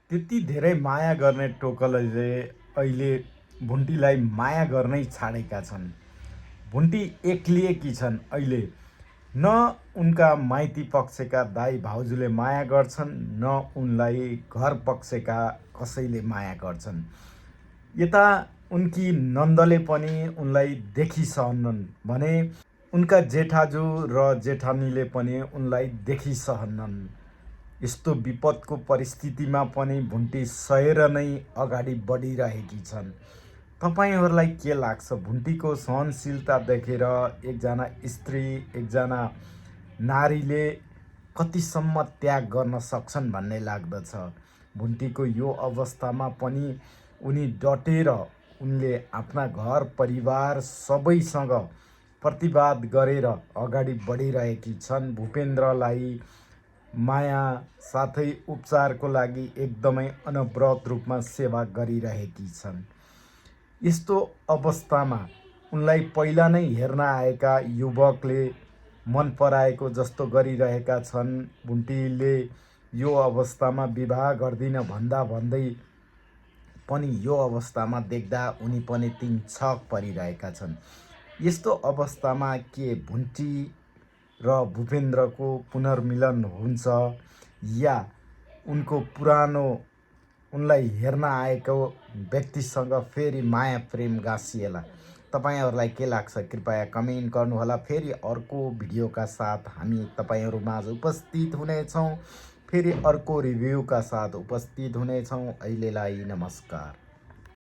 त्यति धेरै माया गर्ने टोकलले अहिले भुन्टीलाई माया गर्नै छाडेका छन्। भुन्टी एक्लिएकी छन् अहिले। न उनका माइती पक्षका दाइ भाउजूले माया गर्छन्, न उनलाई घर पक्षका कसैले माया गर्छन्। यता उनकी नन्दले पनि उनलाई देखिसहन्नन् भने उनका जेठाजु र जेठानीले पनि उनलाई देखिसहन्नन्। यस्तो विपदको परिस्थितिमा पनि भुन्टी सहेर नै अगाडि बढिरहेकी छन्। तपाईँहरूलाई के लाग्छ? भुन्टीको सहनशीलता देखेर एकजना स्त्री, एकजना नारीले कतिसम्म त्याग गर्न सक्छन् भन्ने लाग्दछ। भुन्टीको यो अवस्थामा पनि उनी डटेर उनले आफ्ना घर परिवार सबैसँग प्रतिवाद गरेर अगाडि बढिरहेकी छन्। भूपेन्द्रलाई माया साथै उपचारको लागि एकदमै अनवरत रूपमा सेवा गरिरहेकी छन्। यस्तो अवस्थामा उनलाई पहिला नै हेर्न आएका युवकले मन पराएको जस्तो गरिरहेका छन्। भुन्टीले यो अवस्थामा विवाह गर्दिन भन्दा भन्दै पनि यो अवस्थामा देख्दा उनी पनि तिनछक परिरहेका छन्। यस्तो अवस्थामा के भुन्टी र भूपेन्द्रको पुनर्मिलन हुन्छ या उनको पुरानो उनलाई हेर्न आएको व्यक्तिसँग फेरि माया प्रेम गाँसिएला? तपाईँहरूलाई के लाग्छ? कृपया कमेन्ट गर्नुहोला। फेरि अर्को भिडियोका साथ हामी तपाईँहरूमाझ उपस्थित हुनेछौँ। फेरि अर्को रिभ्यूका साथ उपस्थित हुनेछौँ। अहिलेलाई नमस्कार।